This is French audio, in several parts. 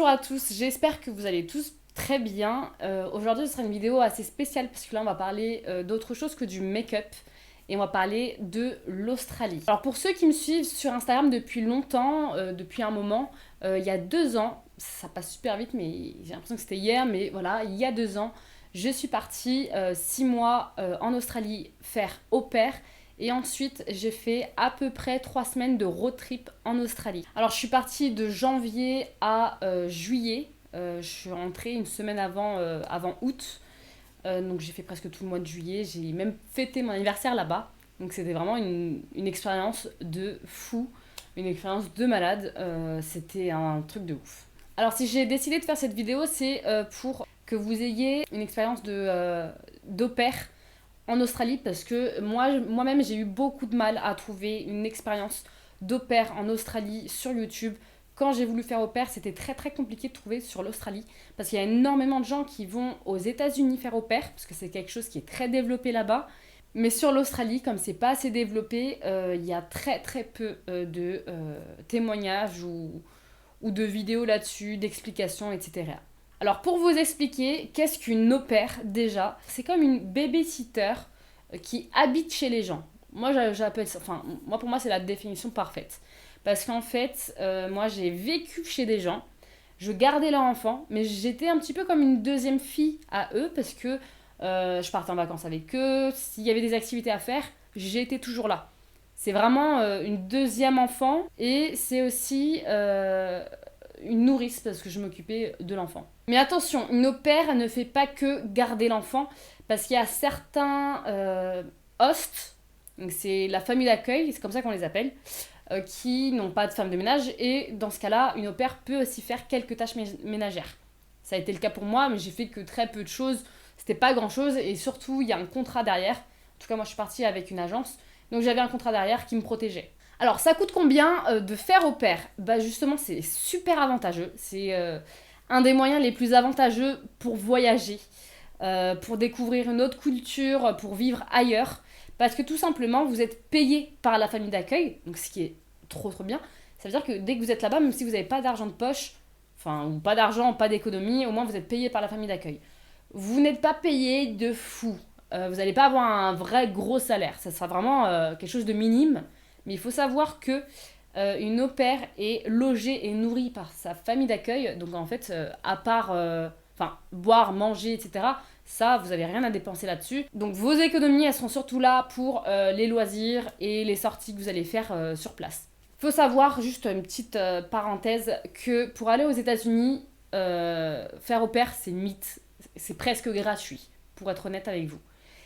Bonjour à tous, j'espère que vous allez tous très bien. Aujourd'hui, ce sera une vidéo assez spéciale parce que là, on va parler d'autre chose que du make-up et on va parler de l'Australie. Alors, pour ceux qui me suivent sur Instagram depuis longtemps, depuis un moment, il y a 2 ans, ça passe super vite, mais j'ai l'impression que c'était hier, mais voilà, il y a 2 ans, je suis partie 6 mois en Australie faire au pair. Et ensuite, j'ai fait à peu près 3 semaines de road trip en Australie. Alors, je suis partie de janvier à juillet. Je suis rentrée une semaine avant août. Donc, j'ai fait presque tout le mois de juillet. J'ai même fêté mon anniversaire là-bas. Donc, c'était vraiment une expérience de fou. Une expérience de malade. C'était un truc de ouf. Alors, si j'ai décidé de faire cette vidéo, c'est pour que vous ayez une expérience d'au pair en Australie parce que moi-même j'ai eu beaucoup de mal à trouver une expérience d'au pair en Australie sur YouTube. Quand j'ai voulu faire au pair, c'était très très compliqué de trouver sur l'Australie parce qu'il y a énormément de gens qui vont aux États-Unis faire au pair parce que c'est quelque chose qui est très développé là-bas. Mais sur l'Australie, comme c'est pas assez développé, il y a très très peu de témoignages ou de vidéos là-dessus, d'explications, etc. Alors pour vous expliquer, qu'est-ce qu'une au pair déjà? C'est comme une babysitter qui habite chez les gens. Moi j'appelle ça, enfin moi pour moi c'est la définition parfaite. Parce qu'en fait, moi j'ai vécu chez des gens, je gardais leur enfant, mais j'étais un petit peu comme une deuxième fille à eux parce que je partais en vacances avec eux, s'il y avait des activités à faire, j'étais toujours là. C'est vraiment une deuxième enfant et c'est aussi une nourrice parce que je m'occupais de l'enfant. Mais attention, une au pair ne fait pas que garder l'enfant parce qu'il y a certains hosts, donc c'est la famille d'accueil, c'est comme ça qu'on les appelle, qui n'ont pas de femme de ménage et dans ce cas-là, une au pair peut aussi faire quelques tâches ménagères. Ça a été le cas pour moi, mais j'ai fait que très peu de choses, c'était pas grand-chose et surtout il y a un contrat derrière. En tout cas, moi je suis partie avec une agence, donc j'avais un contrat derrière qui me protégeait. Alors, ça coûte combien de faire au pair? Bah justement, c'est super avantageux. C'est un des moyens les plus avantageux pour voyager, pour découvrir une autre culture, pour vivre ailleurs. Parce que tout simplement, vous êtes payé par la famille d'accueil, donc ce qui est trop trop bien. Ça veut dire que dès que vous êtes là-bas, même si vous n'avez pas d'argent de poche, enfin, ou pas d'argent, pas d'économie, au moins vous êtes payé par la famille d'accueil. Vous n'êtes pas payé de fou. Vous n'allez pas avoir un vrai gros salaire. Ça sera vraiment quelque chose de minime. Mais il faut savoir que une au pair est logée et nourrie par sa famille d'accueil. Donc en fait, à part boire, manger, etc., ça, vous n'avez rien à dépenser là-dessus. Donc vos économies, elles seront surtout là pour les loisirs et les sorties que vous allez faire sur place. Il faut savoir, juste une petite parenthèse, que pour aller aux États-Unis, faire au pair, c'est mythe. C'est presque gratuit, pour être honnête avec vous.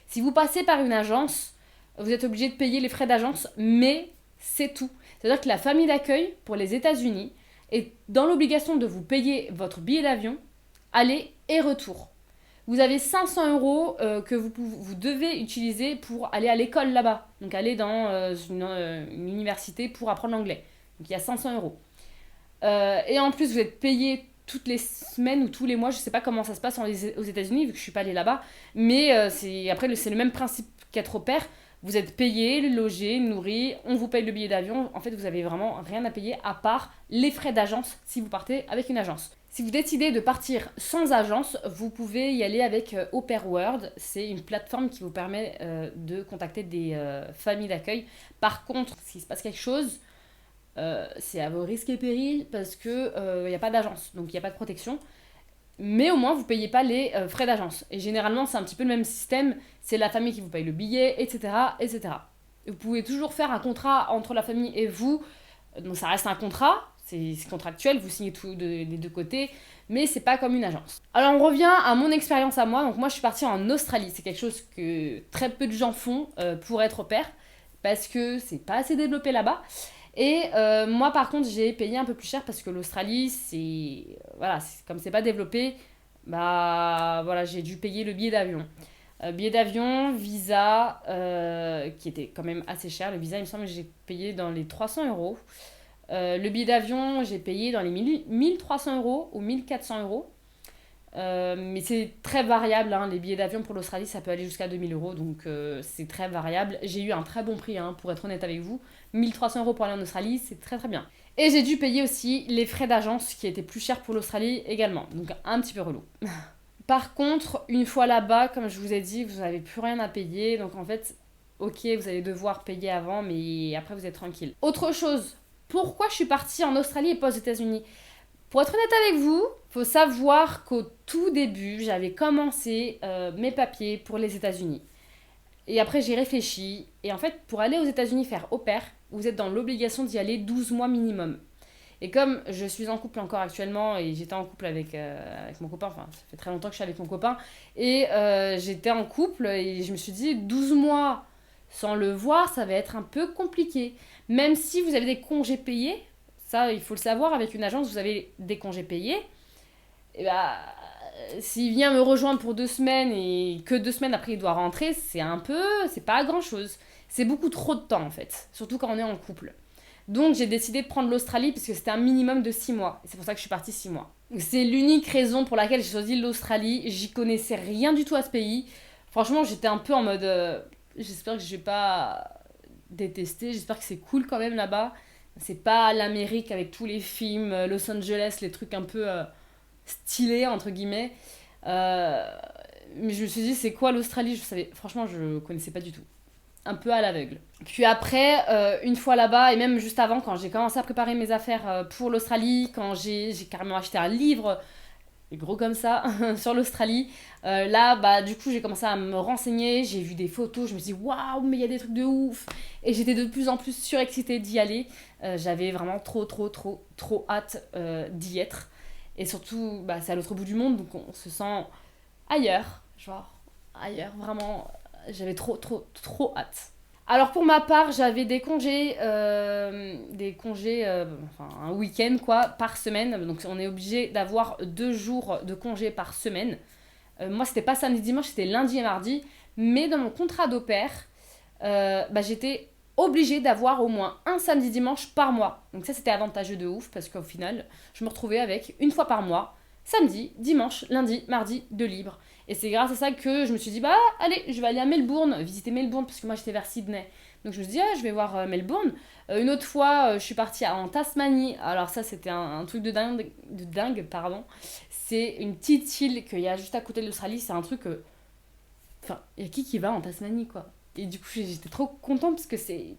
Si vous passez par une agence, vous êtes obligé de payer les frais d'agence, mais c'est tout. C'est-à-dire que la famille d'accueil pour les États-Unis est dans l'obligation de vous payer votre billet d'avion, aller et retour. Vous avez 500 € que vous devez utiliser pour aller à l'école là-bas. Donc aller dans une université pour apprendre l'anglais. Donc il y a 500 €. Et en plus, vous êtes payé toutes les semaines ou tous les mois. Je ne sais pas comment ça se passe aux États-Unis vu que je ne suis pas allée là-bas. Mais après, c'est le même principe qu'être au pair. Vous êtes payé, logé, nourri, on vous paye le billet d'avion. En fait, vous avez vraiment rien à payer à part les frais d'agence si vous partez avec une agence. Si vous décidez de partir sans agence, vous pouvez y aller avec Au Pair World. C'est une plateforme qui vous permet de contacter des familles d'accueil. Par contre, s'il se passe quelque chose, c'est à vos risques et périls parce que n'y a pas d'agence, donc il n'y a pas de protection. Mais au moins, vous ne payez pas les frais d'agence. Et généralement, c'est un petit peu le même système. C'est la famille qui vous paye le billet, etc., etc. Vous pouvez toujours faire un contrat entre la famille et vous. Donc ça reste un contrat, c'est contractuel, vous signez tout des deux côtés, mais c'est pas comme une agence. Alors on revient à mon expérience à moi. Donc moi, je suis partie en Australie. C'est quelque chose que très peu de gens font pour être au pair, parce que c'est pas assez développé là-bas. Et moi, par contre, j'ai payé un peu plus cher parce que l'Australie, comme c'est pas développé, bah voilà, j'ai dû payer le billet d'avion. Billet d'avion, visa, qui était quand même assez cher. Le visa, il me semble que j'ai payé dans les 300 €. Le billet d'avion, j'ai payé dans les 1300 € ou 1400 €. Mais c'est très variable, hein. Les billets d'avion pour l'Australie, ça peut aller jusqu'à 2 000 euros, donc c'est très variable. J'ai eu un très bon prix, hein, pour être honnête avec vous. 1 300 € pour aller en Australie, c'est très très bien. Et j'ai dû payer aussi les frais d'agence qui étaient plus chers pour l'Australie également, donc un petit peu relou. Par contre, une fois là-bas, comme je vous ai dit, vous n'avez plus rien à payer, donc en fait, ok, vous allez devoir payer avant, mais après vous êtes tranquille. Autre chose, pourquoi je suis partie en Australie et pas aux États-Unis? Pour être honnête avec vous, faut savoir qu'au tout début, j'avais commencé mes papiers pour les États-Unis. Et après, j'ai réfléchi. Et en fait, pour aller aux États-Unis faire au pair, vous êtes dans l'obligation d'y aller 12 mois minimum. Et comme je suis en couple encore actuellement, et j'étais en couple avec mon copain, enfin, ça fait très longtemps que je suis avec mon copain, et j'étais en couple, et je me suis dit, 12 mois sans le voir, ça va être un peu compliqué. Même si vous avez des congés payés, ça, il faut le savoir, avec une agence, vous avez des congés payés, et bah, s'il vient me rejoindre pour 2 semaines, et que 2 semaines après il doit rentrer, c'est pas grand chose. C'est beaucoup trop de temps en fait, surtout quand on est en couple. Donc j'ai décidé de prendre l'Australie parce que c'était un minimum de 6 mois. Et c'est pour ça que je suis partie 6 mois. C'est l'unique raison pour laquelle j'ai choisi l'Australie. J'y connaissais rien du tout à ce pays. Franchement, j'étais un peu en mode... j'espère que je vais pas détester. J'espère que c'est cool quand même là-bas. C'est pas l'Amérique avec tous les films, Los Angeles, les trucs un peu stylés, entre guillemets. Mais je me suis dit, c'est quoi l'Australie? Franchement, je connaissais pas du tout, un peu à l'aveugle. Puis après, une fois là-bas, et même juste avant, quand j'ai commencé à préparer mes affaires pour l'Australie, quand j'ai carrément acheté un livre, gros comme ça, sur l'Australie, là, bah, du coup, j'ai commencé à me renseigner, j'ai vu des photos, je me suis dit, waouh, mais il y a des trucs de ouf! Et j'étais de plus en plus surexcitée d'y aller. J'avais vraiment trop hâte d'y être. Et surtout, bah, c'est à l'autre bout du monde, donc on se sent ailleurs, genre, ailleurs, vraiment. J'avais trop hâte. Alors pour ma part, j'avais des congés, enfin un week-end quoi, par semaine. Donc on est obligé d'avoir 2 jours de congés par semaine. Moi c'était pas samedi dimanche, c'était lundi et mardi. Mais dans mon contrat d'au pair, bah, j'étais obligée d'avoir au moins un samedi dimanche par mois. Donc ça c'était avantageux de ouf parce qu'au final, je me retrouvais avec une fois par mois, samedi, dimanche, lundi, mardi, de libre. Et c'est grâce à ça que je me suis dit, bah allez, je vais aller à Melbourne, visiter Melbourne, parce que moi j'étais vers Sydney. Donc je me suis dit, ah, je vais voir Melbourne. Une autre fois, je suis partie en Tasmanie. Alors ça, c'était un truc de dingue, pardon. C'est une petite île qu'il y a juste à côté de l'Australie. C'est un truc... Enfin, il y a qui va en Tasmanie, quoi. Et du coup, j'étais trop contente, parce que c'est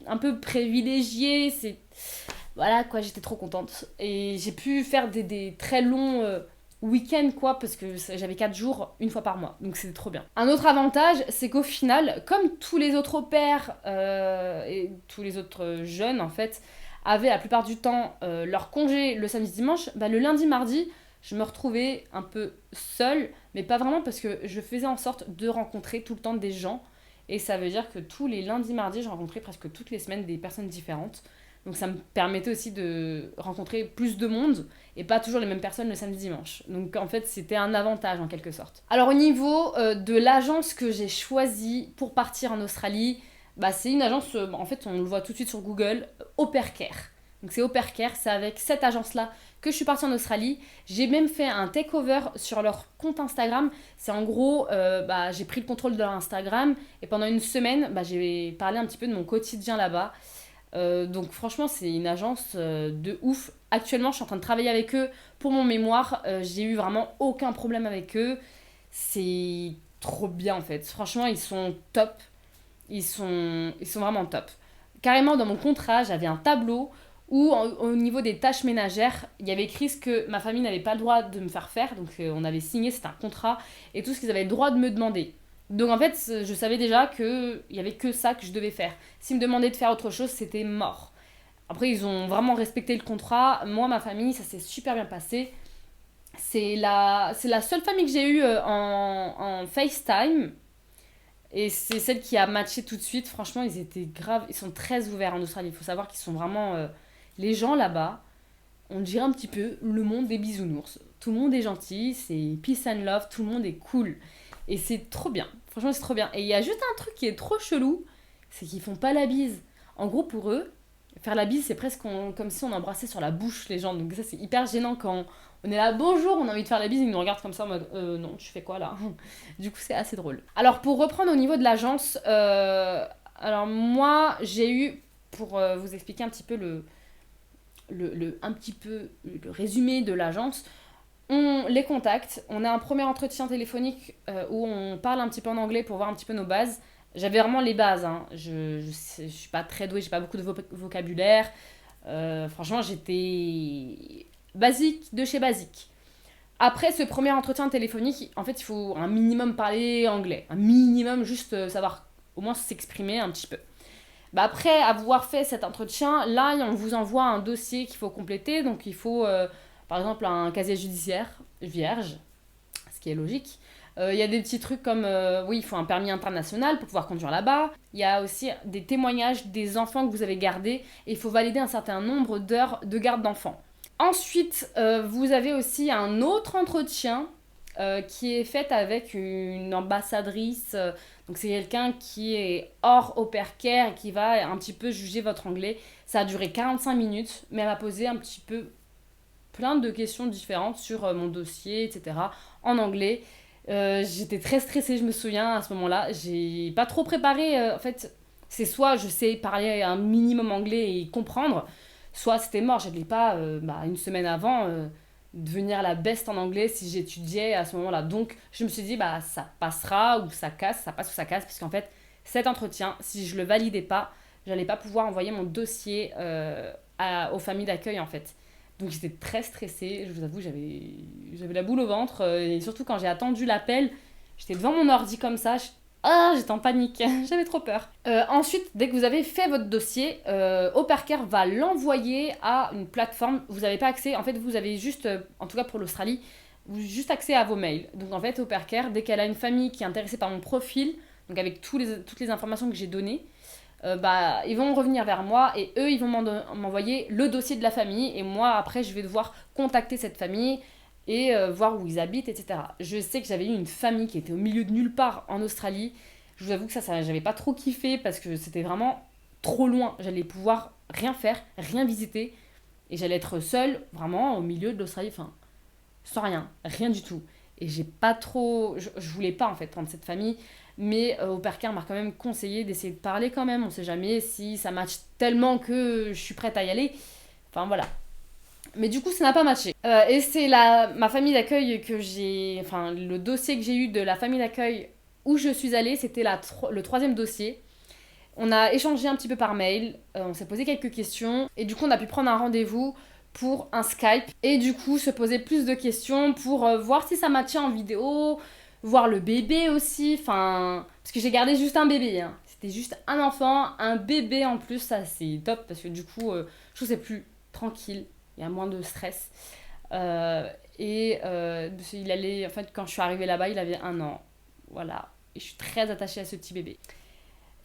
un peu privilégié. C'est... Voilà, quoi, j'étais trop contente. Et j'ai pu faire des très longs... week-end quoi, parce que j'avais 4 jours une fois par mois, donc c'était trop bien. Un autre avantage, c'est qu'au final, comme tous les autres au pair et tous les autres jeunes en fait avaient la plupart du temps leur congé le samedi dimanche, bah, le lundi mardi je me retrouvais un peu seule, mais pas vraiment parce que je faisais en sorte de rencontrer tout le temps des gens, et ça veut dire que tous les lundis mardis je rencontrais presque toutes les semaines des personnes différentes. Donc ça me permettait aussi de rencontrer plus de monde et pas toujours les mêmes personnes le samedi dimanche. Donc en fait c'était un avantage en quelque sorte. Alors au niveau de l'agence que j'ai choisie pour partir en Australie, bah, c'est une agence, en fait on le voit tout de suite sur Google, Au Pair Care. Donc c'est Au Pair Care, c'est avec cette agence-là que je suis partie en Australie. J'ai même fait un takeover sur leur compte Instagram. C'est en gros, bah, j'ai pris le contrôle de leur Instagram et pendant une semaine, bah, j'ai parlé un petit peu de mon quotidien là-bas. Donc franchement c'est une agence de ouf. Actuellement je suis en train de travailler avec eux pour mon mémoire. J'ai eu vraiment aucun problème avec eux. C'est trop bien en fait. Franchement ils sont top. Ils sont vraiment top. Carrément dans mon contrat j'avais un tableau où au niveau des tâches ménagères il y avait écrit ce que ma famille n'avait pas le droit de me faire faire. Donc on avait signé, c'était un contrat, et tout ce qu'ils avaient le droit de me demander. Donc en fait, je savais déjà qu'il n'y avait que ça que je devais faire. S'ils me demandaient de faire autre chose, c'était mort. Après, ils ont vraiment respecté le contrat. Moi, ma famille, ça s'est super bien passé. C'est la seule famille que j'ai eue en FaceTime. Et c'est celle qui a matché tout de suite. Franchement, ils étaient graves. Ils sont très ouverts en Australie. Il faut savoir qu'ils sont vraiment... les gens là-bas, on dirait un petit peu le monde des bisounours. Tout le monde est gentil, c'est peace and love, tout le monde est cool. Et c'est trop bien. Franchement, c'est trop bien. Et il y a juste un truc qui est trop chelou, c'est qu'ils font pas la bise. En gros, pour eux, Faire la bise, c'est presque comme si on embrassait sur la bouche les gens. Donc ça, c'est hyper gênant quand on est là, bonjour, on a envie de faire la bise, ils nous regardent comme ça en mode, non, tu fais quoi là? Du coup, c'est assez drôle. Alors, pour reprendre au niveau de l'agence, alors moi, j'ai eu, pour vous expliquer un petit peu le résumé de l'agence, on les contacte, on a un premier entretien téléphonique où on parle un petit peu en anglais pour voir un petit peu nos bases. J'avais vraiment les bases, hein. Je suis pas très douée, j'ai pas beaucoup de vocabulaire. Franchement, j'étais basique de chez basique. Après ce premier entretien téléphonique, en fait, il faut un minimum parler anglais. Un minimum, juste savoir au moins s'exprimer un petit peu. Bah après avoir fait cet entretien, là, on vous envoie un dossier qu'il faut compléter. Donc, il faut, par exemple, un casier judiciaire vierge, ce qui est logique. Il y a des petits trucs comme, oui, il faut un permis international pour pouvoir conduire là-bas. Il y a aussi des témoignages des enfants que vous avez gardés. Et il faut valider un certain nombre d'heures de garde d'enfants. Ensuite, vous avez aussi un autre entretien qui est fait avec une ambassadrice. Donc c'est quelqu'un qui est hors au pair care et qui va un petit peu juger votre anglais. Ça a duré 45 minutes, mais elle m'a posé un petit peu plein de questions différentes sur mon dossier, etc. en anglais. J'étais très stressée, je me souviens, à ce moment-là. J'ai pas trop préparé. En fait, c'est soit je sais parler un minimum anglais et comprendre, soit c'était mort. J'allais pas, une semaine avant, devenir la best en anglais si j'étudiais à ce moment-là. Donc, je me suis dit, ça passera ou ça casse, ça passe ou ça casse, parce qu'en fait, cet entretien, si je le validais pas, j'allais pas pouvoir envoyer mon dossier aux familles d'accueil, en fait. Donc j'étais très stressée, je vous avoue, j'avais la boule au ventre. Et surtout quand j'ai attendu l'appel, j'étais devant mon ordi comme ça, j'étais en panique, j'avais trop peur. Ensuite, dès que vous avez fait votre dossier, Au Pair Care va l'envoyer à une plateforme. Vous n'avez pas accès, en fait vous avez juste, en tout cas pour l'Australie, juste accès à vos mails. Donc en fait Au Pair Care, dès qu'elle a une famille qui est intéressée par mon profil, donc avec toutes les informations que j'ai données, ils vont revenir vers moi et eux, ils vont m'envoyer le dossier de la famille. Et moi, après, je vais devoir contacter cette famille et voir où ils habitent, etc. Je sais que j'avais eu une famille qui était au milieu de nulle part en Australie. Je vous avoue que ça j'avais pas trop kiffé parce que c'était vraiment trop loin. J'allais pouvoir rien faire, rien visiter. Et j'allais être seule, vraiment, au milieu de l'Australie, enfin, sans rien, rien du tout. Et j'ai pas trop... Je voulais pas, en fait, prendre cette famille. Mais Au Pair Care m'a quand même conseillé d'essayer de parler quand même. On sait jamais si ça match tellement que je suis prête à y aller. Enfin voilà. Mais du coup, ça n'a pas matché. Et c'est ma famille d'accueil que j'ai... Enfin, le dossier que j'ai eu de la famille d'accueil où je suis allée, c'était le troisième dossier. On a échangé un petit peu par mail. On s'est posé quelques questions. Et du coup, on a pu prendre un rendez-vous pour un Skype. Et du coup, se poser plus de questions pour voir si ça matchait en vidéo, voir le bébé aussi, enfin... Parce que j'ai gardé juste un bébé, hein. C'était juste un enfant, un bébé en plus, ça c'est top, parce que du coup, je trouve que c'est plus tranquille, il y a moins de stress. Il allait... En fait, quand je suis arrivée là-bas, il avait 1 an. Voilà. Et je suis très attachée à ce petit bébé.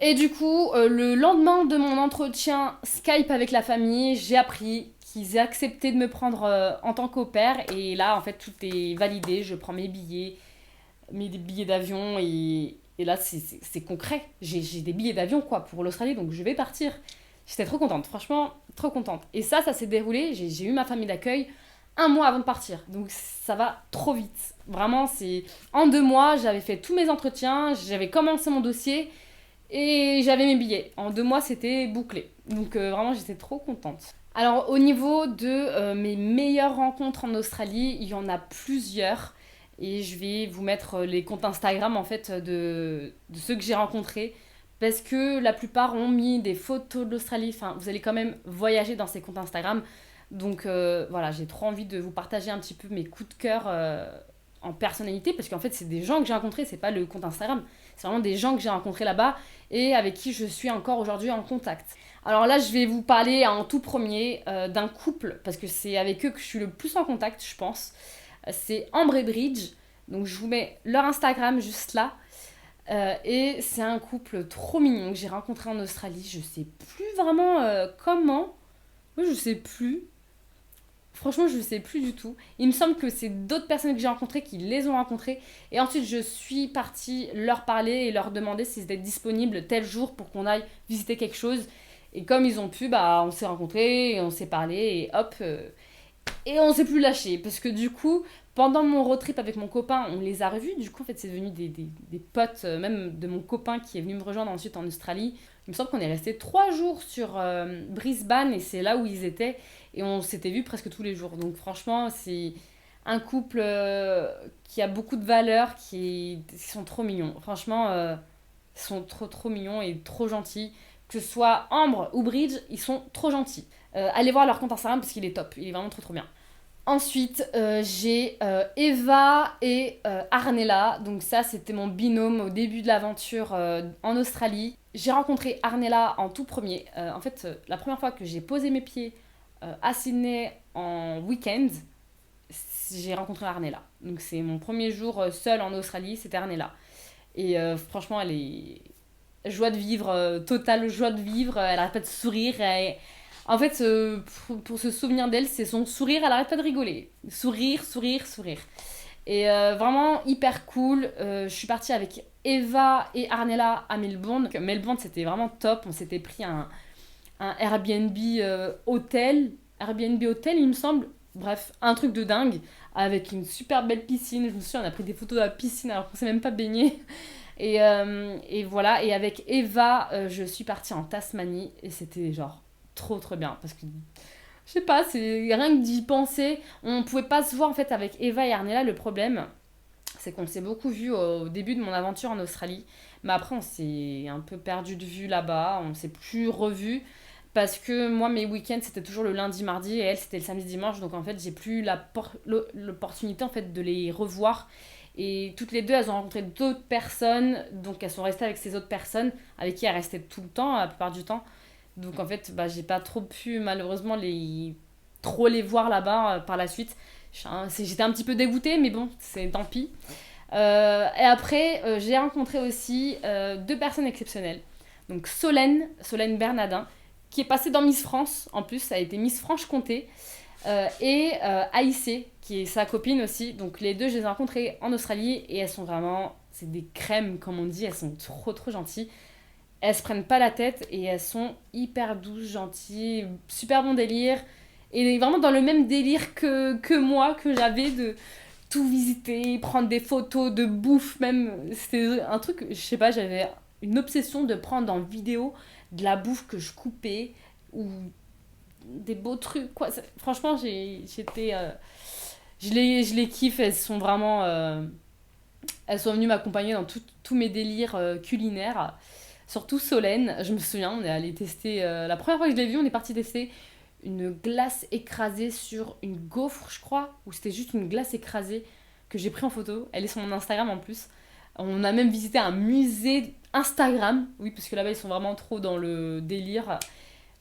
Et du coup, le lendemain de mon entretien Skype avec la famille, j'ai appris qu'ils aient accepté de me prendre en tant qu'au pair. Et là, en fait, tout est validé. Je prends mes billets d'avion et là, c'est concret. J'ai des billets d'avion, quoi, pour l'Australie, donc je vais partir. J'étais trop contente, franchement, trop contente. Et ça s'est déroulé. J'ai eu ma famille d'accueil 1 mois avant de partir. Donc ça va trop vite. Vraiment, c'est... En 2 mois, j'avais fait tous mes entretiens, j'avais commencé mon dossier et j'avais mes billets. En 2 mois, c'était bouclé. Donc vraiment, j'étais trop contente. Alors, au niveau de mes meilleures rencontres en Australie, il y en a plusieurs. Et je vais vous mettre les comptes Instagram, en fait, de ceux que j'ai rencontrés. Parce que la plupart ont mis des photos de l'Australie. Enfin, vous allez quand même voyager dans ces comptes Instagram. Donc voilà, j'ai trop envie de vous partager un petit peu mes coups de cœur en personnalité. Parce qu'en fait, c'est des gens que j'ai rencontrés, c'est pas le compte Instagram. C'est vraiment des gens que j'ai rencontrés là-bas et avec qui je suis encore aujourd'hui en contact. Alors là, je vais vous parler en tout premier d'un couple, parce que c'est avec eux que je suis le plus en contact, je pense. C'est Ambre et Bridge. Donc je vous mets leur Instagram juste là. Et c'est un couple trop mignon que j'ai rencontré en Australie. Je sais plus vraiment comment. Moi, je sais plus. Franchement, je sais plus du tout. Il me semble que c'est d'autres personnes que j'ai rencontrées qui les ont rencontrés. Et ensuite, je suis partie leur parler et leur demander s'ils étaient disponibles tel jour pour qu'on aille visiter quelque chose. Et comme ils ont pu, bah, on s'est rencontrés, et on s'est parlé, et hop, et on s'est plus lâché. Parce que du coup, pendant mon road trip avec mon copain, on les a revus. Du coup, en fait, c'est devenu des potes, même de mon copain qui est venu me rejoindre ensuite en Australie. Il me semble qu'on est resté 3 jours sur Brisbane, et c'est là où ils étaient. Et on s'était vus presque tous les jours. Donc franchement, c'est un couple qui a beaucoup de valeurs, qui sont trop mignons. Franchement, ils sont trop mignons et trop gentils. Que ce soit Ambre ou Bridge, ils sont trop gentils. Allez voir leur compte Instagram parce qu'il est top, il est vraiment trop bien. Ensuite, j'ai Eva et Arnella. Donc ça, c'était mon binôme au début de l'aventure en Australie. J'ai rencontré Arnella en tout premier. En fait, la première fois que j'ai posé mes pieds à Sydney en week-end, j'ai rencontré Arnella. Donc c'est mon premier jour seul en Australie, c'était Arnella. Et franchement, elle est joie de vivre, totale joie de vivre. Elle arrête pas de sourire. En fait, pour se souvenir d'elle, c'est son sourire, elle arrête pas de rigoler. Sourire, sourire, sourire. Et vraiment hyper cool. Je suis partie avec Eva et Arnella à Melbourne. Donc, Melbourne, c'était vraiment top. On s'était pris un Airbnb hôtel. Airbnb hôtel, il me semble. Bref, un truc de dingue. Avec une super belle piscine. Je me souviens, on a pris des photos de la piscine alors qu'on s'est même pas baigné. Et voilà. Et avec Eva, je suis partie en Tasmanie. Et c'était genre trop bien. Parce que je sais pas, c'est rien que d'y penser. On pouvait pas se voir en fait avec Eva et Arnella. Le problème, c'est qu'on s'est beaucoup vu au début de mon aventure en Australie. Mais après, on s'est un peu perdu de vue là-bas. On s'est plus revu. Parce que moi, mes week-ends, c'était toujours le lundi, mardi. Et elle, c'était le samedi, dimanche. Donc en fait, j'ai plus l'opportunité en fait, de les revoir. Et toutes les deux, elles ont rencontré d'autres personnes. Donc elles sont restées avec ces autres personnes. Avec qui elles restaient tout le temps, la plupart du temps. Donc en fait, bah, j'ai pas trop pu malheureusement trop les voir là-bas par la suite. J'étais un petit peu dégoûtée, mais bon, c'est tant pis. Et après, j'ai rencontré aussi deux personnes exceptionnelles. Donc Solène Bernadin, qui est passée dans Miss France, en plus, ça a été Miss Franche-Comté. Et Aïssé, qui est sa copine aussi. Donc les deux, je les ai rencontrées en Australie et elles sont vraiment, c'est des crèmes comme on dit, elles sont trop gentilles. Elles se prennent pas la tête et elles sont hyper douces, gentilles, super bon délire. Et vraiment dans le même délire que moi, que j'avais de tout visiter, prendre des photos de bouffe même. C'était un truc, je sais pas, j'avais une obsession de prendre en vidéo de la bouffe que je coupais ou des beaux trucs, quoi. Franchement, j'étais... je les kiffe, elles sont vraiment... elles sont venues m'accompagner dans tous mes délires culinaires. Surtout Solène, je me souviens, on est allé tester... la première fois que je l'ai vue, on est parti tester une glace écrasée sur une gaufre, je crois, ou c'était juste une glace écrasée que j'ai pris en photo. Elle est sur mon Instagram en plus. On a même visité un musée Instagram, oui, parce que là-bas, ils sont vraiment trop dans le délire.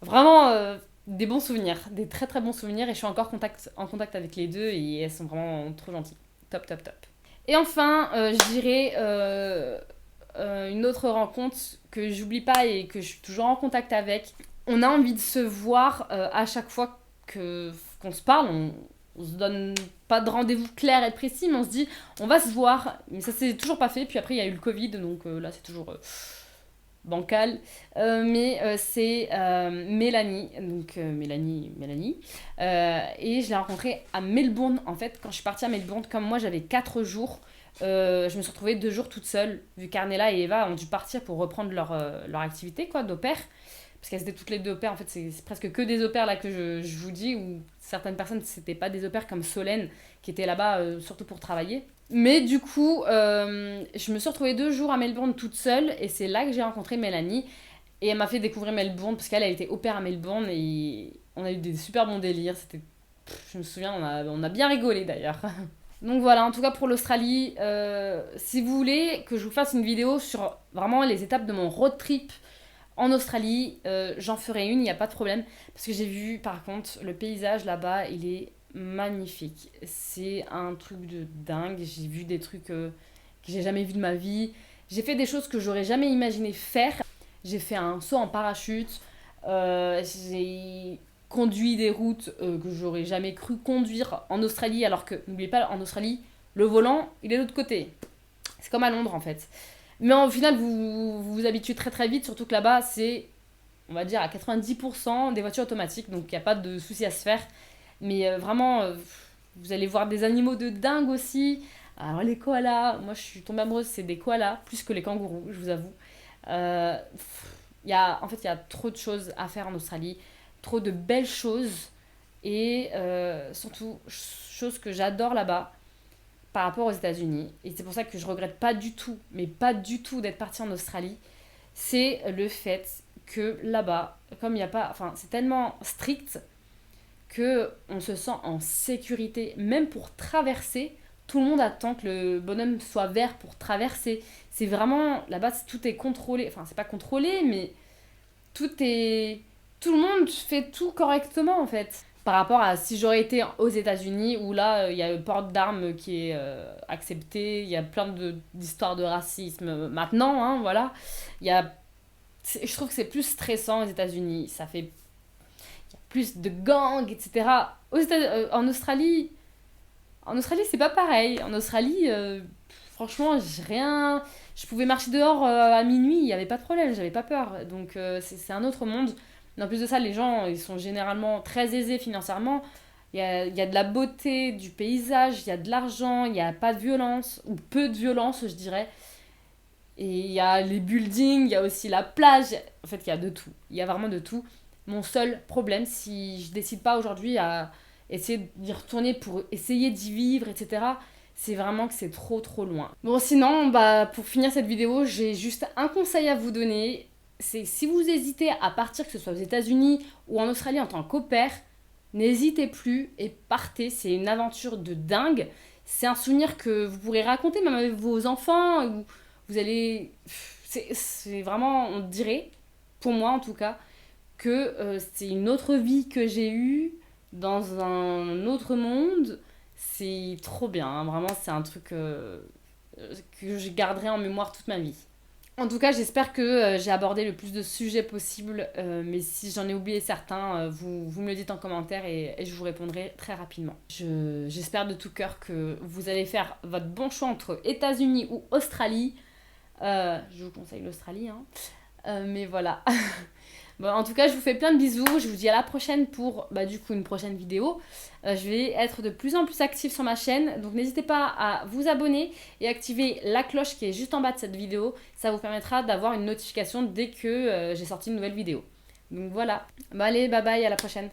Vraiment des bons souvenirs, des très bons souvenirs, et je suis encore en contact avec les deux, et elles sont vraiment trop gentilles. Top. Et enfin, je dirais une autre rencontre que j'oublie pas et que je suis toujours en contact avec. On a envie de se voir à chaque fois qu'on se parle. On se donne pas de rendez-vous clair et précis, mais on se dit on va se voir. Mais ça s'est toujours pas fait. Puis après il y a eu le Covid, donc là c'est toujours bancal. Mais c'est Mélanie, donc Mélanie. Et je l'ai rencontrée à Melbourne. En fait, quand je suis partie à Melbourne, comme moi j'avais 4 jours, je me suis retrouvée 2 jours toute seule, vu qu'Arnella et Eva ont dû partir pour reprendre leur activité quoi, d'au pair. Parce qu'elles étaient toutes les deux au pair, en fait c'est presque que des au pairs là que je vous dis, où certaines personnes c'était pas des au pairs comme Solène qui était là-bas surtout pour travailler. Mais du coup, je me suis retrouvée 2 jours à Melbourne toute seule et c'est là que j'ai rencontré Mélanie. Et elle m'a fait découvrir Melbourne parce qu'elle a été au pair à Melbourne et on a eu des super bons délires. Je me souviens, on a bien rigolé d'ailleurs. Donc voilà, en tout cas pour l'Australie, si vous voulez que je vous fasse une vidéo sur vraiment les étapes de mon road trip en Australie, j'en ferai une, il n'y a pas de problème. Parce que j'ai vu, par contre, le paysage là-bas, il est magnifique. C'est un truc de dingue. J'ai vu des trucs que j'ai jamais vu de ma vie. J'ai fait des choses que j'aurais jamais imaginé faire. J'ai fait un saut en parachute. J'ai conduit des routes que j'aurais jamais cru conduire en Australie. Alors que, n'oubliez pas, en Australie, le volant, il est de l'autre côté. C'est comme à Londres, en fait. Mais au final, vous vous habituez très vite, surtout que là-bas, c'est on va dire à 90% des voitures automatiques, donc il n'y a pas de souci à se faire. Mais vraiment, vous allez voir des animaux de dingue aussi. Alors les koalas, moi je suis tombée amoureuse, c'est des koalas, plus que les kangourous, je vous avoue. En fait, il y a trop de choses à faire en Australie, trop de belles choses, et surtout, chose que j'adore là-bas, par rapport aux États-Unis, et c'est pour ça que je regrette pas du tout, mais pas du tout d'être partie en Australie, c'est le fait que là-bas, comme il n'y a pas, enfin, c'est tellement strict que on se sent en sécurité, même pour traverser. Tout le monde attend que le bonhomme soit vert pour traverser. C'est vraiment là-bas, tout est contrôlé. Enfin, c'est pas contrôlé, mais tout est, tout le monde fait tout correctement en fait. Par rapport à si j'aurais été aux États-Unis où là il y a le port d'armes qui est accepté, il y a plein d'histoires de racisme maintenant, hein, voilà. Il y a, je trouve que c'est plus stressant aux États-Unis. Ça fait plus de gangs, etc. En Australie, c'est pas pareil. En Australie, franchement, j'ai rien. Je pouvais marcher dehors à minuit, il n'y avait pas de problème, j'avais pas peur. Donc, c'est un autre monde. Mais en plus de ça, les gens, ils sont généralement très aisés financièrement. Il y a de la beauté, du paysage, il y a de l'argent, il n'y a pas de violence, ou peu de violence, je dirais. Et il y a les buildings, il y a aussi la plage. En fait, il y a de tout. Il y a vraiment de tout. Mon seul problème, si je décide pas aujourd'hui à essayer d'y retourner pour essayer d'y vivre, etc., c'est vraiment que c'est trop trop loin. Bon, sinon, bah, pour finir cette vidéo, j'ai juste un conseil à vous donner. C'est si vous hésitez à partir, que ce soit aux États-Unis ou en Australie en tant qu'au pair, n'hésitez plus et partez. C'est une aventure de dingue. C'est un souvenir que vous pourrez raconter même avec vos enfants. Vous allez. C'est vraiment, on dirait, pour moi en tout cas, que c'est une autre vie que j'ai eue dans un autre monde. C'est trop bien, hein. Vraiment, c'est un truc que je garderai en mémoire toute ma vie. En tout cas, j'espère que j'ai abordé le plus de sujets possible, mais si j'en ai oublié certains, vous me le dites en commentaire et je vous répondrai très rapidement. J'espère de tout cœur que vous allez faire votre bon choix entre États-Unis ou Australie. Je vous conseille l'Australie, hein. Mais voilà. Bon, en tout cas, je vous fais plein de bisous. Je vous dis à la prochaine pour du coup une prochaine vidéo. Je vais être de plus en plus active sur ma chaîne. Donc n'hésitez pas à vous abonner et activer la cloche qui est juste en bas de cette vidéo. Ça vous permettra d'avoir une notification dès que j'ai sorti une nouvelle vidéo. Donc voilà. Bon allez, bye bye, à la prochaine.